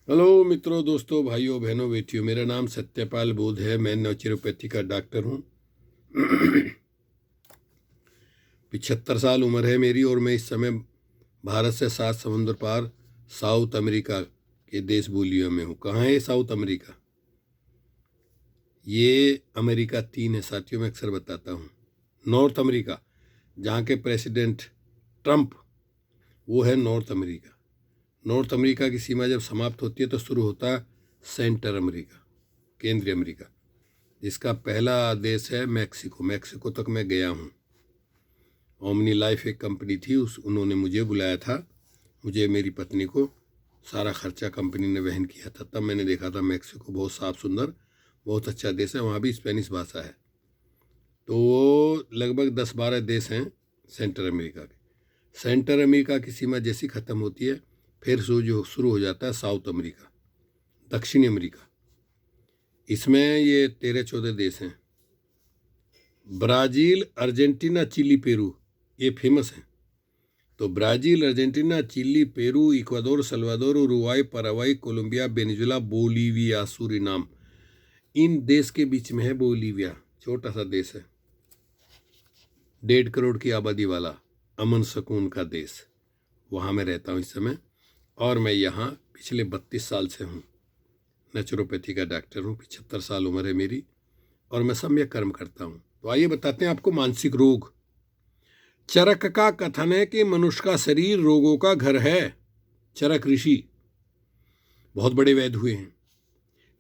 Hello मित्रों, दोस्तों, भाइयों, बहनों, बेटियों, मेरा नाम सत्यपाल बोध है। मैं नेचुरोपैथी का डॉक्टर हूँ। 75 साल उम्र है मेरी और मैं इस समय भारत से 7 समुंदर पार साउथ अमेरिका के देश बोलियों में हूँ। कहाँ है साउथ अमेरिका? ये अमेरिका 3 है साथियों, मैं अक्सर बताता हूँ। नॉर्थ अमेरिका, जहाँ के प्रेसिडेंट ट्रंप, वो है नॉर्थ अमेरिका। नॉर्थ अमेरिका की सीमा जब समाप्त होती है तो शुरू होता है सेंटर अमेरिका, केंद्रीय अमेरिका, जिसका पहला देश है मैक्सिको। मैक्सिको तक मैं गया हूँ। ओमनी लाइफ एक कंपनी थी, उन्होंने मुझे बुलाया था, मुझे मेरी पत्नी को। सारा खर्चा कंपनी ने वहन किया था। तब मैंने देखा था मैक्सिको बहुत साफ सुंदर, बहुत अच्छा देश है। वहाँ भी स्पेनिश भाषा है। तो वो लगभग 10-12 देश हैं सेंटर अमेरिका के। सेंटर अमेरिका की सीमा जैसी ख़त्म होती है फिर शुरू हो जाता है साउथ अमेरिका, दक्षिणी अमेरिका। इसमें ये 13-14 देश हैं। ब्राज़ील, अर्जेंटीना, चिली, पेरू, ये फेमस हैं। तो Brazil, Argentina, Chile, Peru, Ecuador, Salvador, Uruguay, paraguay, Colombia, Venezuela, Bolivia, Suriname, इन देश के बीच में है बोलीविया। छोटा सा देश है, 1.5 करोड़ की आबादी वाला, अमन सुकून का देश। वहाँ मैं रहता हूँ इस समय, और मैं यहाँ पिछले 32 साल से हूँ। नेचुरोपैथी का डॉक्टर हूँ। 75 साल उम्र है मेरी और मैं सम्यक कर्म करता हूँ। तो आइए बताते हैं आपको मानसिक रोग। चरक का कथन है कि मनुष्य का शरीर रोगों का घर है। चरक ऋषि बहुत बड़े वैद्य हुए हैं।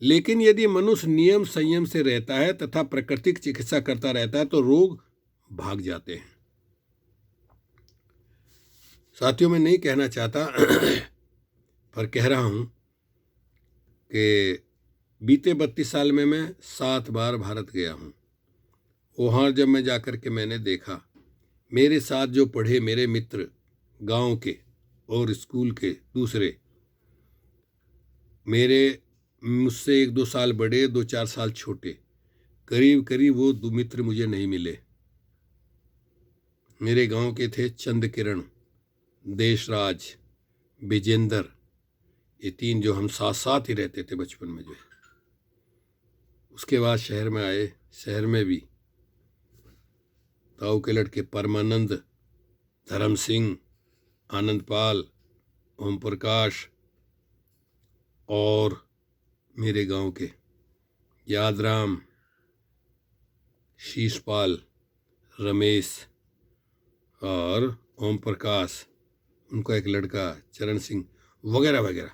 लेकिन यदि मनुष्य नियम संयम से रहता है तथा प्राकृतिक चिकित्सा करता रहता है तो रोग भाग जाते हैं। साथियों, मैं नहीं कहना चाहता पर कह रहा हूं कि बीते 32 साल में मैं 7 बार भारत गया हूं। वहां जब मैं जाकर के मैंने देखा, मेरे साथ जो पढ़े मेरे मित्र, गांव के और स्कूल के दूसरे, मेरे मुझसे 1-2 साल बड़े, 2-4 साल छोटे, करीब करीब वो 2 मित्र मुझे नहीं मिले। मेरे गांव के थे चंद किरण, देशराज, विजेंद्र, ये 3 जो हम साथ साथ ही रहते थे बचपन में जो है। उसके बाद शहर में आए। शहर में भी ताऊ के लड़के परमानंद, धर्म सिंह, आनंदपाल, ओम प्रकाश, और मेरे गांव के यादराम, शीशपाल, रमेश और ओम प्रकाश, उनका एक लड़का चरण सिंह, वगैरह वगैरह,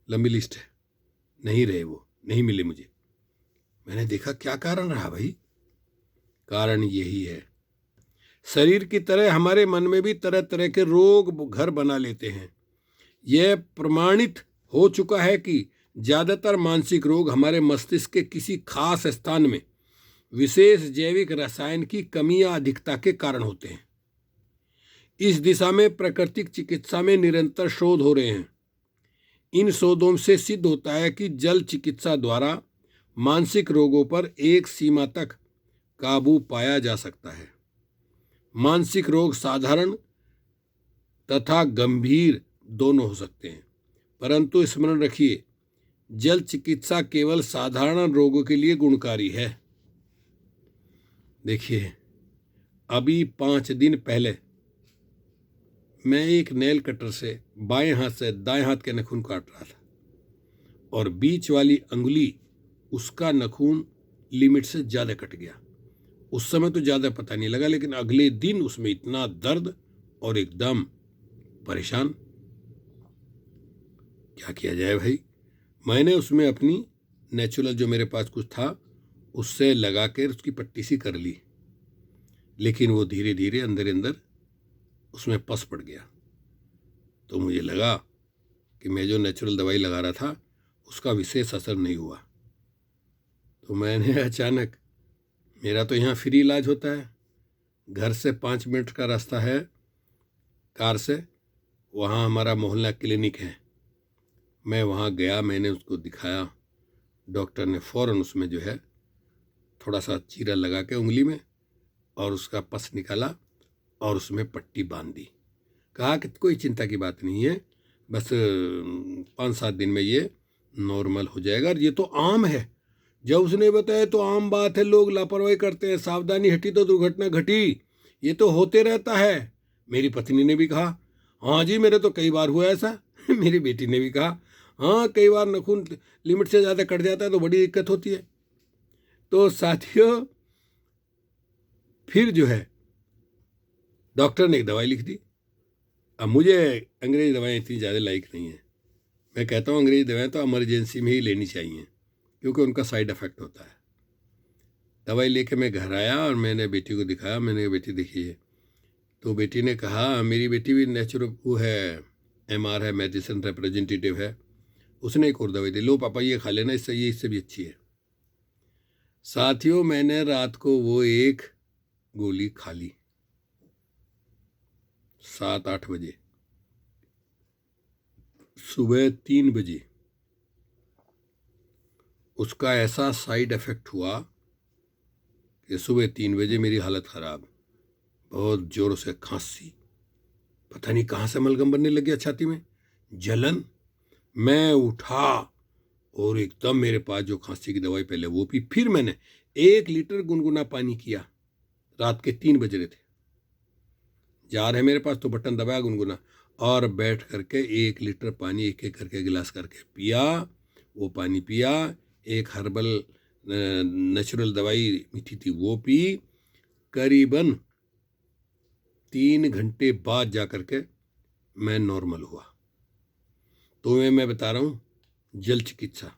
लंबी लिस्ट है। नहीं रहे, वो नहीं मिले मुझे। मैंने देखा क्या कारण रहा भाई? कारण यही है, शरीर की तरह हमारे मन में भी तरह तरह के रोग घर बना लेते हैं। यह प्रमाणित हो चुका है कि ज्यादातर मानसिक रोग हमारे मस्तिष्क के किसी खास स्थान में विशेष जैविक रसायन की कमी या अधिकता के कारण होते हैं। इस दिशा में प्राकृतिक चिकित्सा में निरंतर शोध हो रहे हैं। इन शोधों से सिद्ध होता है कि जल चिकित्सा द्वारा मानसिक रोगों पर एक सीमा तक काबू पाया जा सकता है। मानसिक रोग साधारण तथा गंभीर दोनों हो सकते हैं, परंतु स्मरण रखिए, जल चिकित्सा केवल साधारण रोगों के लिए गुणकारी है। देखिए, अभी 5 दिन पहले मैं एक नेल कटर से बाएं हाथ से दाएं हाथ के नाखून काट रहा था और बीच वाली अंगुली, उसका नाखून लिमिट से ज़्यादा कट गया। उस समय तो ज़्यादा पता नहीं लगा, लेकिन अगले दिन उसमें इतना दर्द और एकदम परेशान। क्या किया जाए भाई? मैंने उसमें अपनी नेचुरल जो मेरे पास कुछ था उससे लगा कर उसकी पट्टी सी कर ली, लेकिन वो धीरे धीरे अंदर अंदर उसमें पस पड़ गया। तो मुझे लगा कि मैं जो नेचुरल दवाई लगा रहा था उसका विशेष असर नहीं हुआ। तो मैंने अचानक, मेरा तो यहाँ फ्री इलाज होता है, घर से 5 मिनट का रास्ता है कार से, वहाँ हमारा मोहल्ला क्लिनिक है। मैं वहाँ गया, मैंने उसको दिखाया। डॉक्टर ने फ़ौरन उसमें जो है थोड़ा सा चीरा लगा के उंगली में और उसका पस निकाला और उसमें पट्टी बांध दी। कहा कि कोई चिंता की बात नहीं है, बस 5-7 दिन में ये नॉर्मल हो जाएगा। और ये तो आम है, जब उसने बताया तो आम बात है, लोग लापरवाही करते हैं, सावधानी हटी तो दुर्घटना घटी, ये तो होते रहता है। मेरी पत्नी ने भी कहा, हाँ जी मेरे तो कई बार हुआ ऐसा। मेरी बेटी ने भी कहा, हाँ कई बार नाखून लिमिट से ज़्यादा कट जाता है तो बड़ी दिक्कत होती है। तो साथियों, फिर जो है डॉक्टर ने एक दवाई लिख दी। अब मुझे अंग्रेजी दवाएं इतनी ज़्यादा लाइक नहीं है। मैं कहता हूँ अंग्रेजी दवाएं तो इमरजेंसी में ही लेनी चाहिए, क्योंकि उनका साइड इफ़ेक्ट होता है। दवाई लेके मैं घर आया और मैंने बेटी को दिखाया। मैंने कहा बेटी देखिए, तो बेटी ने कहा, मेरी बेटी भी नेचुरल वो है, MR है, मेडिसिन रिप्रेजेंटेटिव है, उसने एक और दवाई दी, लो पापा ये खा लेना, इससे भी अच्छी है। साथियों, मैंने रात को वो एक गोली खा ली 7-8 बजे। सुबह 3 बजे उसका ऐसा साइड इफेक्ट हुआ कि सुबह 3 बजे मेरी हालत ख़राब, बहुत ज़ोर से खांसी, पता नहीं कहाँ से मलगम बनने लग गया छाती में, जलन। मैं उठा और एकदम मेरे पास जो खांसी की दवाई पहले वो पी, फिर मैंने 1 लीटर गुनगुना पानी किया। रात के 3 बज रहे थे, जार है मेरे पास तो बटन दबाया गुनगुना, और बैठ करके 1 लीटर पानी एक एक करके गिलास करके पिया। वो पानी पिया, एक हर्बल नेचुरल दवाई मीठी थी वो पी। करीबन 3 घंटे बाद जा करके मैं नॉर्मल हुआ। तो मैं बता रहा हूँ, जल चिकित्सा।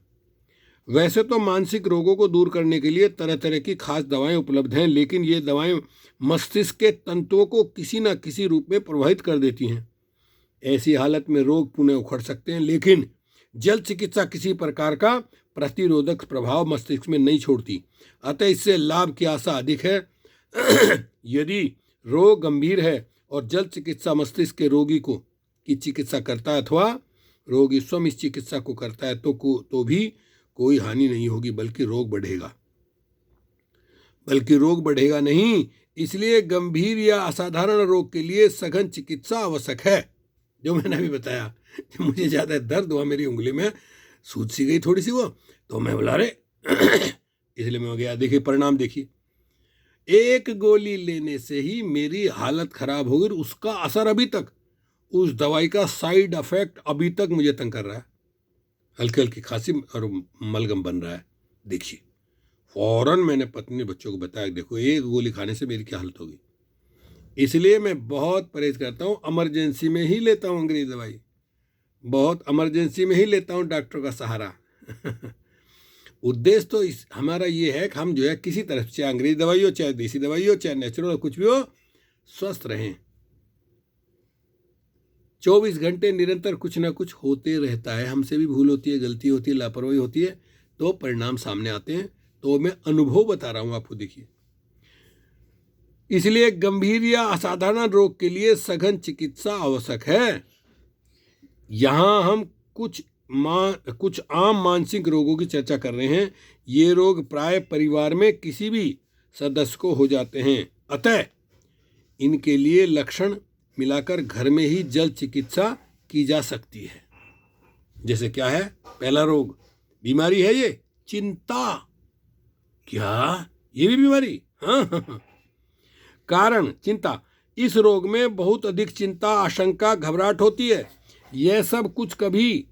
वैसे तो मानसिक रोगों को दूर करने के लिए तरह तरह की खास दवाएं उपलब्ध हैं, लेकिन ये दवाएं मस्तिष्क के तंतुओं को किसी न किसी रूप में प्रभावित कर देती हैं। ऐसी हालत में रोग पुनः उखड़ सकते हैं, लेकिन जल चिकित्सा किसी प्रकार का प्रतिरोधक प्रभाव मस्तिष्क में नहीं छोड़ती, अतः इससे लाभ की आशा अधिक है। यदि रोग गंभीर है और जल चिकित्सा मस्तिष्क के रोगी को की चिकित्सा करता है अथवा रोगी स्वयं इस चिकित्सा को करता है तो भी कोई हानि नहीं होगी, बल्कि रोग बढ़ेगा नहीं। इसलिए गंभीर या असाधारण रोग के लिए सघन चिकित्सा आवश्यक है। जो मैंने अभी बताया, मुझे ज़्यादा दर्द हुआ मेरी उंगली में, सूज सी गई थोड़ी सी वो, तो मैं बोला रे इसलिए मैं गया। देखिए परिणाम देखिए, एक गोली लेने से ही मेरी हालत खराब हो गई। उसका असर अभी तक, उस दवाई का साइड इफेक्ट अभी तक मुझे तंग कर रहा है। हल्की हल्की खांसी और मलगम बन रहा है। देखिए, फौरन मैंने पत्नी बच्चों को बताया, देखो एक गोली खाने से मेरी क्या हालत होगी। इसलिए मैं बहुत परहेज करता हूँ, इमरजेंसी में ही लेता हूँ अंग्रेजी दवाई, बहुत इमरजेंसी में ही लेता हूँ डॉक्टर का सहारा। उद्देश्य तो हमारा ये है कि हम जो है किसी तरफ, चाहे अंग्रेजी दवाई हो, चाहे देसी दवाई हो, चाहे नेचुरल, कुछ भी हो, स्वस्थ रहें। 24 घंटे निरंतर कुछ ना कुछ होते रहता है, हमसे भी भूल होती है, गलती होती है, लापरवाही होती है, तो परिणाम सामने आते हैं। तो मैं अनुभव बता रहा हूँ आपको, देखिए। इसलिए गंभीर या असाधारण रोग के लिए सघन चिकित्सा आवश्यक है। यहाँ हम कुछ आम मानसिक रोगों की चर्चा कर रहे हैं। ये रोग प्राय परिवार में किसी भी सदस्य को हो जाते हैं, अतः इनके लिए लक्षण मिलाकर घर में ही जल चिकित्सा की जा सकती है। जैसे क्या है, पहला रोग, बीमारी है ये चिंता। क्या ये भी बीमारी? हाँ। कारण चिंता। इस रोग में बहुत अधिक चिंता, आशंका, घबराहट होती है। यह सब कुछ कभी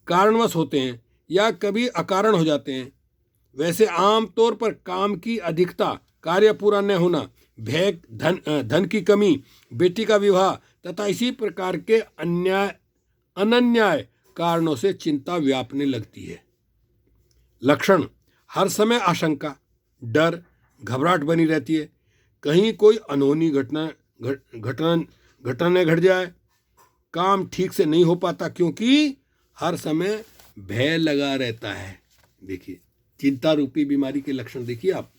कारणवश होते हैं या कभी अकारण हो जाते हैं। वैसे आमतौर पर काम की अधिकता, कार्य पूरा न होना, भय, धन की कमी, बेटी का विवाह तथा इसी प्रकार के अनन्याय कारणों से चिंता व्यापने लगती है। लक्षण, हर समय आशंका, डर, घबराहट बनी रहती है। कहीं कोई अनहोनी घटना न घट जाए, काम ठीक से नहीं हो पाता क्योंकि हर समय भय लगा रहता है। देखिए, चिंता रूपी बीमारी के लक्षण देखिए आप।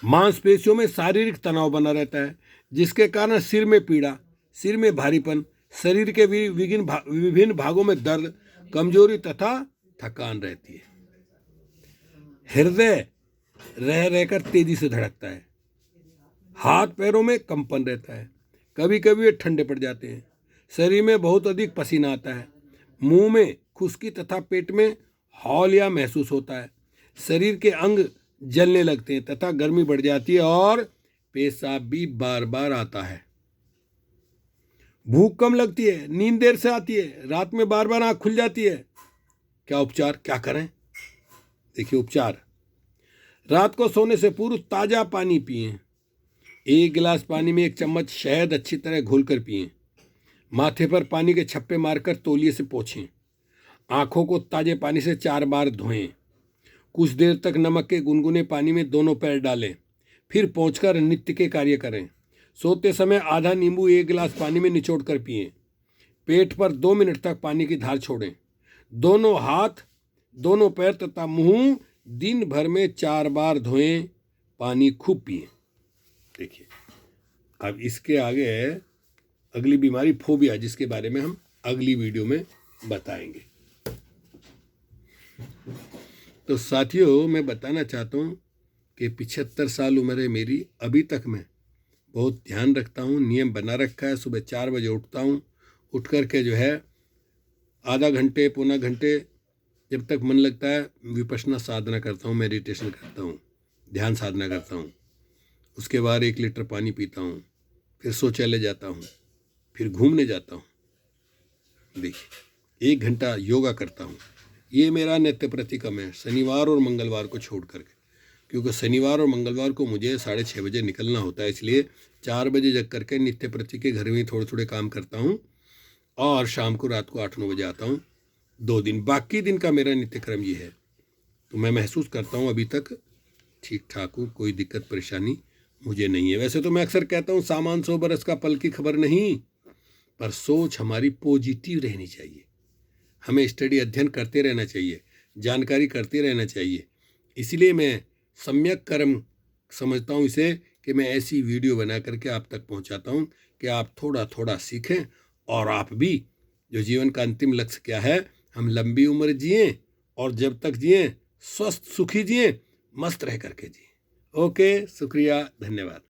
मांसपेशियों में शारीरिक तनाव बना रहता है, जिसके कारण सिर में पीड़ा, सिर में भारीपन, शरीर के विभिन्न भागों में दर्द, कमजोरी तथा थकान रहती है। हृदय रह रहकर तेजी से धड़कता है, हाथ पैरों में कंपन रहता है, कभी कभी वे ठंडे पड़ जाते हैं, शरीर में बहुत अधिक पसीना आता है, मुंह में खुश्की तथा पेट में हौलिया महसूस होता है, शरीर के अंग जलने लगते हैं तथा गर्मी बढ़ जाती है और पेशाब भी बार बार आता है। भूख कम लगती है, नींद देर से आती है, रात में बार बार आंख खुल जाती है। क्या उपचार, क्या करें? देखिए उपचार, रात को सोने से पूर्व ताजा पानी पिएं। 1 गिलास पानी में 1 चम्मच शहद अच्छी तरह घोलकर पिएं। माथे पर पानी के छप्पे मारकर तौलिए से पोंछें। आंखों को ताजे पानी से 4 बार धोएं। कुछ देर तक नमक के गुनगुने पानी में दोनों पैर डालें, फिर पोंछकर नित्य के कार्य करें। सोते समय आधा नींबू 1 गिलास पानी में निचोड़ कर पिएं। पेट पर 2 मिनट तक पानी की धार छोड़ें। दोनों हाथ, दोनों पैर तथा मुंह दिन भर में 4 बार धोएं। पानी खूब पिएं। देखिए, अब इसके आगे अगली बीमारी फोबिया, जिसके बारे में हम अगली वीडियो में बताएंगे। तो साथियों, मैं बताना चाहता हूँ कि 75 साल उम्र है मेरी, अभी तक मैं बहुत ध्यान रखता हूँ, नियम बना रखा है। सुबह 4 बजे उठता हूँ, उठ कर के जो है आधा घंटे पौना घंटे जब तक मन लगता है विपश्यना साधना करता हूँ, मेडिटेशन करता हूँ, ध्यान साधना करता हूँ। उसके बाद 1 लीटर पानी पीता हूँ, फिर शौचालय जाता हूँ, फिर घूमने जाता हूँ। देखिए, 1 घंटा योगा करता हूँ। ये मेरा नित्य प्रतिक्रम है, शनिवार और मंगलवार को छोड़ करके, क्योंकि शनिवार और मंगलवार को मुझे 6:30 बजे निकलना होता है, इसलिए 4 बजे जग करके नित्य प्रति के घर में थोड़े थोड़े काम करता हूँ और शाम को रात को 8-9 बजे आता हूँ 2 दिन। बाकी दिन का मेरा नित्यक्रम ये है। तो मैं महसूस करता हूँ अभी तक ठीक ठाक हूँ, कोई दिक्कत परेशानी मुझे नहीं है। वैसे तो मैं अक्सर कहता हूँ सामान 100 बरस का पल की खबर नहीं, पर सोच हमारी पॉजिटिव रहनी चाहिए। हमें स्टडी अध्ययन करते रहना चाहिए, जानकारी करते रहना चाहिए। इसलिए मैं सम्यक कर्म समझता हूँ इसे, कि मैं ऐसी वीडियो बना करके आप तक पहुँचाता हूँ कि आप थोड़ा थोड़ा सीखें और आप भी जो जीवन का अंतिम लक्ष्य क्या है, हम लंबी उम्र जिएं और जब तक जिएं स्वस्थ सुखी जिएं, मस्त रह करके जिएं। ओके, शुक्रिया, धन्यवाद।